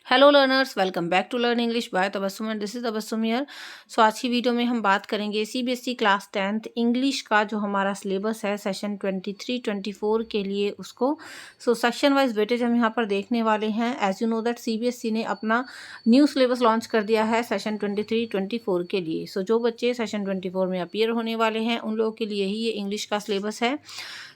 Hello learners, welcome back to learn English by Tabassum and this is Tabassum here. So आज की video में हम बात करेंगे सीबीएसई क्लास 10th इंग्लिश का जो हमारा सिलेबस है सेशन 23-24 के लिए उसको। सेक्शन वाइज वेटेज हम यहाँ पर देखने वाले हैं। As you know that CBSE ने अपना न्यू सिलेबस लॉन्च कर दिया है सेशन 23-24 के लिए। जो बच्चे सेशन 24 में अपीयर होने वाले हैं उन लोगों के लिए ही ये इंग्लिश का सिलेबस है।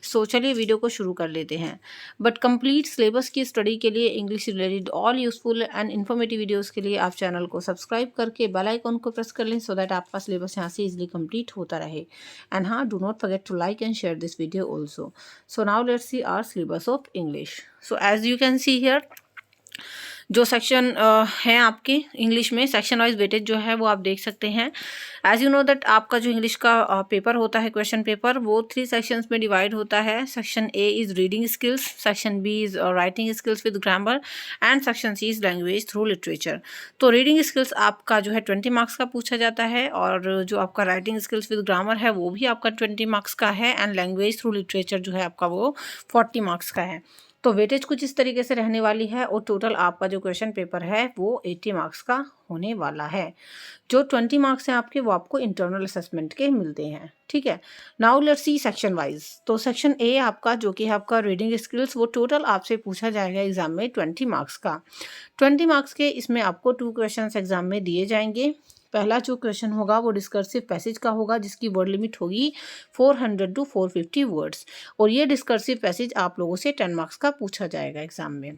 चलिए वीडियो को शुरू कर लेते हैं। बट कंप्लीट सिलेबस की स्टडी के लिए English related all useful and informative videos के लिए आप चैनल को सब्सक्राइब करके बेल आइकन को प्रेस कर लें सो दैट आपका सिलेबस यहाँ से इजीली कंप्लीट होता रहे। एंड हाँ, do not forget to like and share this video also. So now let's see our syllabus of English. So as you can see here, जो section है आपके English में सेक्शन वाइज वेटेज जो है वो आप देख सकते हैं। एज यू नो दैट आपका जो इंग्लिश का पेपर होता है, क्वेश्चन पेपर, वो 3 सेक्शंस में डिवाइड होता है। Section A is reading skills, section B is writing skills with grammar and section C is language through literature. तो रीडिंग स्किल्स आपका जो है 20 मार्क्स का पूछा जाता है और जो आपका राइटिंग स्किल्स विद ग्रामर है वो भी आपका 20 मार्क्स का है एंड लैंग्वेज थ्रू लिटरेचर जो है आपका वो 40 मार्क्स का है। तो वेटेज कुछ इस तरीके से रहने वाली है और टोटल आपका जो क्वेश्चन पेपर है वो 80 मार्क्स का होने वाला है। जो 20 मार्क्स हैं आपके वो आपको इंटरनल असेसमेंट के मिलते हैं। ठीक है, now let's see section wise. तो सेक्शन ए आपका जो कि है आपका रीडिंग स्किल्स, वो टोटल आपसे पूछा जाएगा एग्जाम में 20 मार्क्स का। 20 मार्क्स के इसमें आपको 2 क्वेश्चन एग्जाम में दिए जाएंगे। पहला जो क्वेश्चन होगा वो डिस्कर्सिव पैसेज का होगा जिसकी वर्ड लिमिट होगी 400 to 450 वर्ड्स और ये डिस्कर्सिव पैसेज आप लोगों से 10 मार्क्स का पूछा जाएगा एग्जाम में।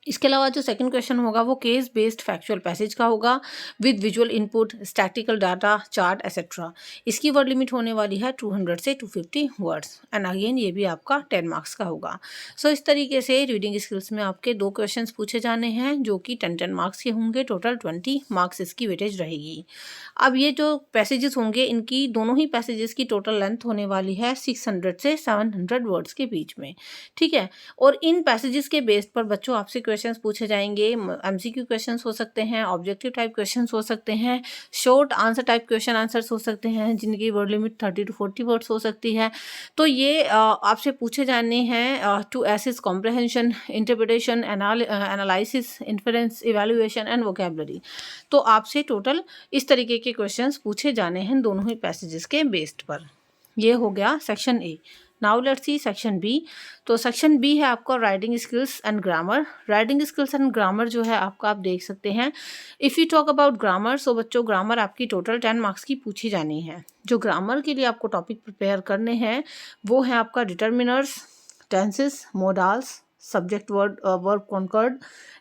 इसके अलावा जो सेकंड क्वेश्चन होगा वो केस बेस्ड फैक्चुअल पैसेज का होगा with visual input, statistical data, chart etcetera. इसकी वर्ड लिमिट होने वाली है 200 से 250 वर्ड्स एंड अगेन ये भी आपका 10 मार्क्स का होगा। इस तरीके से रीडिंग स्किल्स में आपके 2 क्वेश्चंस पूछे जाने हैं जो कि 10 मार्क्स के होंगे। टोटल 20 मार्क्स इसकी वेटेज रहेगी। अब ये जो पैसेजेस होंगे इनकी दोनों ही पैसेजेस की टोटल लेंथ होने वाली है 600 से 700 वर्ड्स के बीच में। ठीक है, और इन पैसेजेस के बेस पर बच्चों आपसे क्वेश्चंस पूछे जाएंगे। एमसीक्यू क्वेश्चंस हो सकते हैं, ऑब्जेक्टिव टाइप क्वेश्चंस हो सकते हैं, short answer type question answers हो सकते हैं जिनकी वर्ड लिमिट 30 to 40 वर्ड्स हो सकती है। तो ये आपसे पूछे जाने हैं to assess comprehension, interpretation, analysis, inference, evaluation and vocabulary. तो आपसे टोटल इस तरीके के क्वेश्चंस पूछे जाने हैं दोनों ही पैसेजेस के बेस्ड पर। ये हो गया section A. Now let's see section B. तो सेक्शन बी है आपका writing skills and grammar. Writing skills and grammar जो है आपका आप देख सकते हैं। If you talk about grammar, so बच्चों ग्रामर आपकी टोटल 10 मार्क्स की पूछी जानी है। जो ग्रामर के लिए आपको टॉपिक प्रिपेयर करने हैं वो है आपका determiners, tenses, modals, subject word verb concord,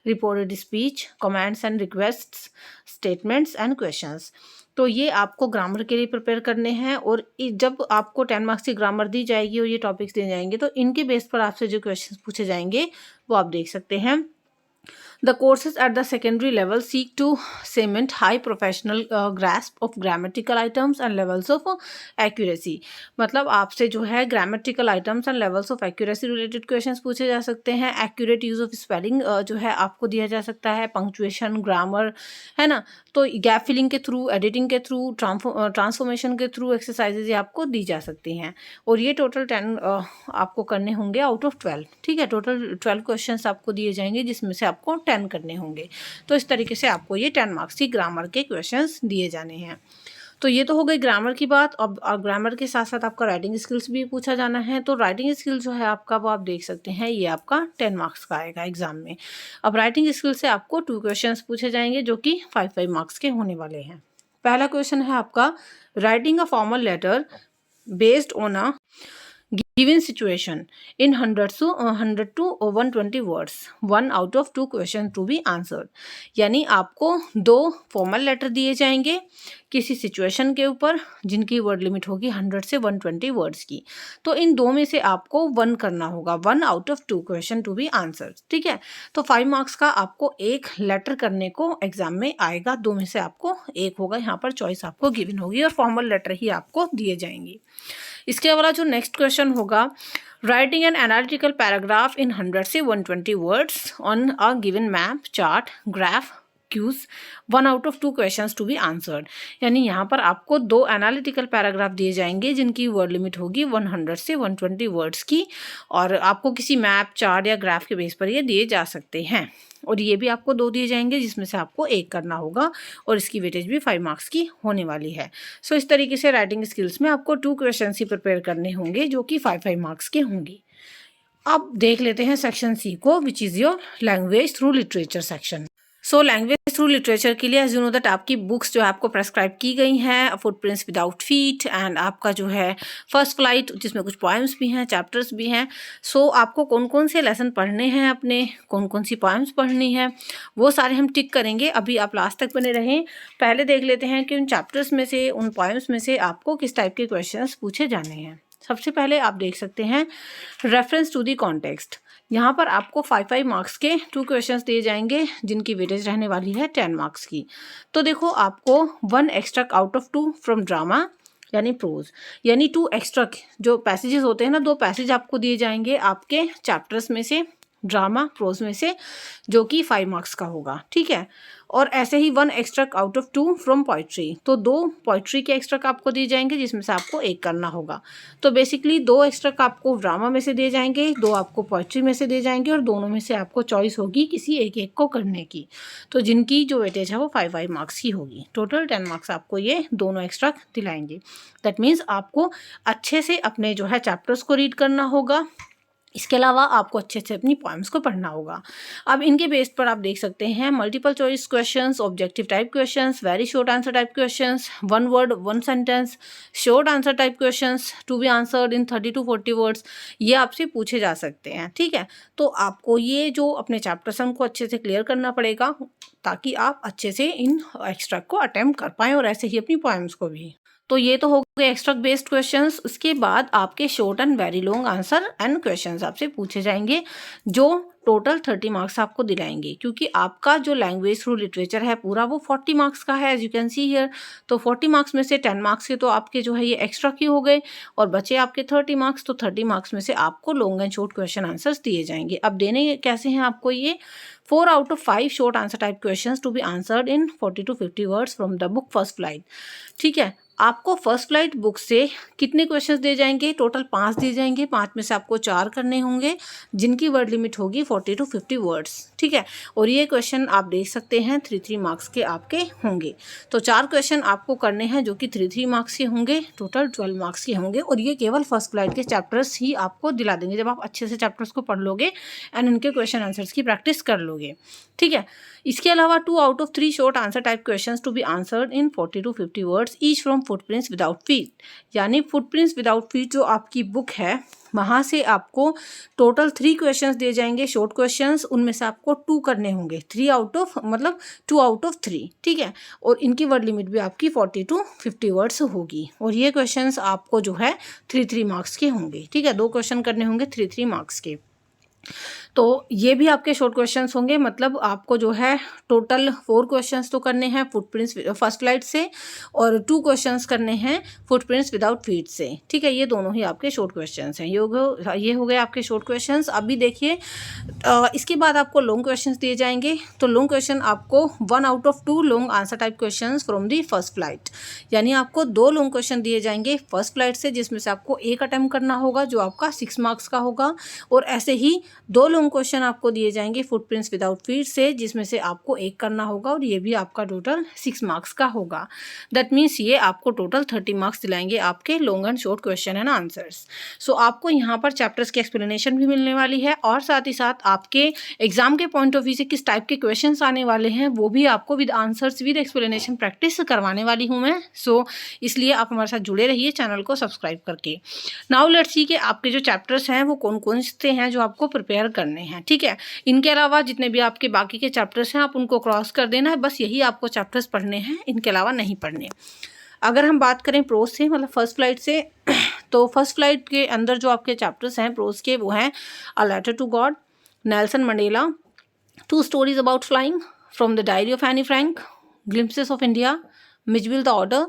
reported speech, comments and requests, statements and questions. तो ये आपको ग्रामर के लिए प्रिपेयर करने हैं और जब आपको 10 मार्क्स की ग्रामर दी जाएगी और ये टॉपिक्स दिए जाएंगे तो इनके बेस पर आपसे जो क्वेश्चंस पूछे जाएंगे वो आप देख सकते हैं। The courses at the secondary level seek to cement high professional grasp of grammatical items and levels of accuracy। मतलब आपसे जो है grammatical items and levels of accuracy related questions पूछे जा सकते हैं। accurate use of spelling जो है आपको दिया जा सकता है, punctuation, grammar, है ना। तो गैप फिलिंग के थ्रू, एडिटिंग के थ्रू, ट्रांसफॉर्मेशन के थ्रू एक्सरसाइजेज आपको दी जा सकती हैं और ये टोटल 10 आपको करने होंगे आउट ऑफ 12। ठीक है, टोटल 12 क्वेश्चंस आपको दिए जाएंगे जिसमें से आपको 10 करने होंगे। तो इस तरीके से आपको ये 10 मार्क्स की ग्रामर के क्वेश्चंस दिए जाने हैं। तो ये तो हो गई ग्रामर की बात। अब ग्रामर के साथ साथ आपका राइटिंग स्किल्स भी पूछा जाना है। तो राइटिंग स्किल जो है आपका वो आप देख सकते हैं, ये आपका 10 मार्क्स का आएगा एग्जाम में। अब राइटिंग स्किल से आपको 2 क्वेश्चंस पूछे जाएंगे जो कि 5 मार्क्स के होने वाले हैं। पहला क्वेश्चन है आपका writing a formal letter based on a given situation in 100 to 120 words, 1 out of 2 questions to be answered। यानी आपको 2 फॉर्मल लेटर दिए जाएंगे किसी सिचुएशन के ऊपर जिनकी वर्ड लिमिट होगी 100 से 120 वर्ड्स की। तो इन 2 में से आपको 1 करना होगा, 1 out of 2 question to be answered. ठीक है, तो 5 मार्क्स का आपको एक लेटर करने को एग्जाम में आएगा। 2 में से आपको एक होगा, यहाँ पर चॉइस आपको गिवन होगी और फॉर्मल लेटर ही आपको दिए जाएंगे। इसके अलावा जो नेक्स्ट क्वेश्चन होगा writing an analytical paragraph in 100 से 120 words on a given map, chart, graph, cues 1 out of 2 questions to be answered. यानी यहाँ पर आपको 2 एनालिटिकल पैराग्राफ दिए जाएंगे जिनकी वर्ड लिमिट होगी 100 से 120 वर्ड्स की, और आपको किसी मैप, चार्ट या ग्राफ के बेस पर ये दिए जा सकते हैं। और ये भी आपको 2 दिए जाएंगे जिसमें से आपको 1 करना होगा, और इसकी वेटेज भी 5 मार्क्स की होने वाली है। सो इस तरीके से राइटिंग स्किल्स में आपको 2 क्वेश्चन ही प्रिपेयर करने होंगे जो कि 5 मार्क्स के होंगे। अब देख लेते हैं सेक्शन सी को, which is your language through literature section. So language through literature के लिए एज यू नो दैट आपकी बुक्स जो है आपको प्रेस्क्राइब की गई हैं, फुटप्रिंट्स विदाउट फीट, एंड आपका जो है फर्स्ट फ्लाइट जिसमें कुछ पोएम्स भी हैं, चैप्टर्स भी हैं। सो आपको कौन कौन से लेसन पढ़ने हैं, अपने कौन कौन सी पोएम्स पढ़नी है, वो सारे हम टिक करेंगे। अभी आप लास्ट तक बने रहें। पहले देख लेते हैं कि उन चैप्टर्स में से, उन पोएम्स में से आपको किस टाइप के क्वेश्चंस पूछे जाने हैं। सबसे पहले आप देख सकते हैं रेफरेंस टू दी कॉन्टेक्स्ट। यहाँ पर आपको 5 मार्क्स के 2 क्वेश्चंस दिए जाएंगे जिनकी वेटेज रहने वाली है 10 मार्क्स की। तो देखो, आपको 1 extract out of 2 from drama यानी प्रोज, यानी 2 एक्स्ट्रा जो पैसेजेस होते हैं ना, 2 पैसेज आपको दिए जाएंगे आपके चैप्टर्स में से, ड्रामा प्रोज में से, जो कि 5 मार्क्स का होगा। ठीक है। और ऐसे ही 1 extract out of 2 from poetry, तो 2 पोइट्री के एक्स्ट्रैक्ट आपको दिए जाएंगे जिसमें से आपको 1 करना होगा। तो बेसिकली 2 एक्स्ट्रैक्ट आपको ड्रामा में से दिए जाएंगे, 2 आपको पोइट्री में से दिए जाएंगे, और दोनों में से आपको चॉइस होगी किसी एक को करने की। तो जिनकी जो वेटेज है वो 5 मार्क्स की होगी। टोटल 10 मार्क्स आपको ये दोनों एक्स्ट्रैक्ट दिलाएंगे। दैट मीन्स आपको अच्छे से अपने जो है चैप्टर्स को रीड करना होगा। इसके अलावा आपको अच्छे से अपनी पोएम्स को पढ़ना होगा। अब इनके बेस पर आप देख सकते हैं multiple choice questions, objective type questions, very short answer type questions, 1 word 1 sentence, short answer type questions to be answered in 30 to 40 words, ये आपसे पूछे जा सकते हैं। ठीक है। तो आपको ये जो अपने चैप्टर्स हैं उनको अच्छे से क्लियर करना पड़ेगा ताकि आप अच्छे से इन एक्स्ट्रैक्ट को अटेम्प्ट कर पाएँ, और ऐसे ही अपनी पोएम्स को भी। तो ये तो हो गए एक्स्ट्रैक्ट बेस्ड क्वेश्चंस। उसके बाद आपके short and very long answer and questions आपसे पूछे जाएंगे जो टोटल 30 मार्क्स आपको दिलाएंगे, क्योंकि आपका जो लैंग्वेज थ्रू लिटरेचर है पूरा वो 40 मार्क्स का है, as you can see here. तो 40 मार्क्स में से 10 मार्क्स के तो आपके जो है ये एक्स्ट्रा की हो गए, और बचे आपके 30 मार्क्स। तो 30 मार्क्स में से आपको long and short question answers दिए जाएंगे। अब देने कैसे हैं आपको ये? 4 out of 5 short answer type questions to be answered in 40 to 50 words from the book First Flight. ठीक है। आपको फर्स्ट फ्लाइट बुक से कितने क्वेश्चंस दिए जाएंगे? टोटल 5 दिए जाएंगे। 5 में से आपको 4 करने होंगे जिनकी वर्ड लिमिट होगी 40 to 50 वर्ड्स। ठीक है। और ये क्वेश्चन आप देख सकते हैं 3 मार्क्स के आपके होंगे। तो 4 क्वेश्चन आपको करने हैं जो कि 3 मार्क्स के होंगे, टोटल 12 मार्क्स के होंगे। और ये केवल फर्स्ट फ्लाइट के चैप्टर्स ही आपको दिला देंगे जब आप अच्छे से चैप्टर्स को पढ़ लोगे एंड इनके क्वेश्चन आंसर्स की प्रैक्टिस कर लोगे। ठीक है। इसके अलावा 2 out of 3 short answer type questions to be answered in 40 to 50 words each from Footprints without Feet. यानी फुटप्रिंट्स विदाउट फीट जो आपकी बुक है वहाँ से आपको टोटल 3 क्वेश्चंस दिए जाएंगे, शॉर्ट क्वेश्चंस। उनमें से आपको 2 करने होंगे, 2 आउट ऑफ 3। ठीक है। और इनकी वर्ड लिमिट भी आपकी 40 to 50 वर्ड्स होगी। और ये क्वेश्चंस आपको जो है 3 मार्क्स के होंगे। ठीक है। 2 क्वेश्चन करने होंगे 3 मार्क्स के। तो ये भी आपके शॉर्ट क्वेश्चंस होंगे, मतलब आपको जो है टोटल 4 क्वेश्चंस तो करने हैं फुटप्रिंट्स फर्स्ट फ्लाइट से, और 2 क्वेश्चंस करने हैं फुटप्रिंट्स विदाउट फीट से। ठीक है। ये दोनों ही आपके शॉर्ट क्वेश्चंस हैं। ये हो गए आपके शॉर्ट क्वेश्चंस। अभी देखिए इसके बाद आपको लॉन्ग क्वेश्चंस दिए जाएंगे। तो लॉन्ग क्वेश्चन आपको 1 out of 2 long answer type questions from the first flight, यानी आपको 2 लॉन्ग क्वेश्चन दिए जाएंगे फर्स्ट फ्लाइट से जिसमें से आपको 1 अटेम्प्ट करना होगा जो आपका 6 मार्क्स का होगा। और ऐसे ही 2 लॉन्ग क्वेश्चन आपको दिए जाएंगे फुटप्रिंट्स विदाउट फीट से जिसमें से आपको 1 करना होगा, और ये भी आपका टोटल 6 मार्क्स का होगा। दैट मीन्स ये आपको टोटल 30 मार्क्स दिलाएंगे आपके long and short question and answers. So आपको यहाँ पर चैप्टर्स की एक्सप्लेनेशन भी मिलने वाली है, और साथ ही साथ आपके एग्जाम के पॉइंट ऑफ व्यू से किस टाइप के क्वेश्चन आने वाले हैं वो भी आपको with answers with explanation practice करवाने वाली हूँ मैं। सो इसलिए आप हमारे साथ जुड़े रहिए चैनल को सब्सक्राइब करके। नाउ लेट्स सी कि आपके जो चैप्टर्स हैं वो कौन कौन से हैं जो आपको प्रिपेयर करने हैं। ठीक है। इनके अलावा जितने भी आपके बाकी के चैप्टर्स हैं आप उनको क्रॉस कर देना है, बस यही आपको चैप्टर्स पढ़ने हैं, इनके अलावा नहीं पढ़ने। अगर हम बात करें प्रोज से, मतलब फर्स्ट फ्लाइट से, तो फर्स्ट फ्लाइट के अंदर जो आपके चैप्टर्स हैं प्रोज के वो हैं a letter to God, Nelson Mandela, 2 stories about flying, from the diary of Anne Frank, glimpses of India, Mijbil the otter,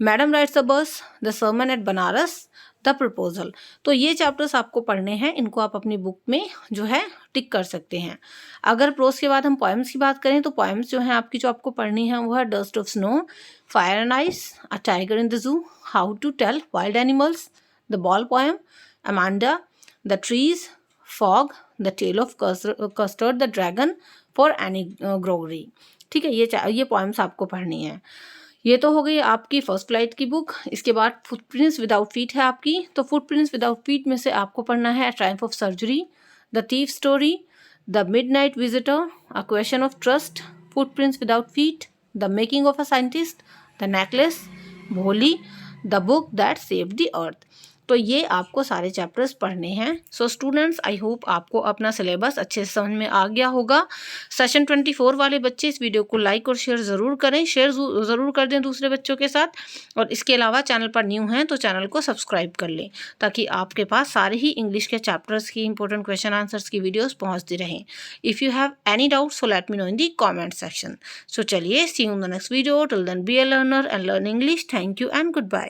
madam rides the bus, the sermon at Benares, the proposal. तो ये chapters आपको पढ़ने हैं, इनको आप अपनी book में जो है टिक कर सकते हैं। अगर प्रोज के बाद हम पोएम्स की बात करें तो पोएम्स जो हैं आपकी जो आपको पढ़नी है वो है dust of snow, fire and ice, a tiger in the zoo, how to tell wild animals, the ball poem, Amanda, the trees, fog, the tale of custard the dragon, for Anne Gregory. ठीक है, ये poems आपको पढ़नी है। ये तो हो गई आपकी फर्स्ट फ्लाइट की बुक। इसके बाद फुटप्रिंट्स विदाउट फीट है आपकी। तो फुटप्रिंट्स विदाउट फीट में से आपको पढ़ना है triumph of surgery, the thief story, the midnight visitor, a question of trust, footprints without feet, the making of a scientist, the necklace, Bholi, the book that saved the earth. तो ये आपको सारे chapters पढ़ने हैं। सो स्टूडेंट्स, आई होप आपको अपना syllabus अच्छे से समझ में आ गया होगा। सेशन 24 वाले बच्चे इस वीडियो को लाइक और शेयर ज़रूर करें, शेयर ज़रूर कर दें दूसरे बच्चों के साथ। और इसके अलावा चैनल पर न्यू हैं तो चैनल को सब्सक्राइब कर लें, ताकि आपके पास सारे ही इंग्लिश के चैप्टर्स की इंपॉर्टेंट क्वेश्चन आंसर्स की वीडियोज़ पहुँचती रहें। If you have any doubt so let me know in the comment section. So चलिए, see you in the next video. Till then be a learner and learn English. Thank you and good bye.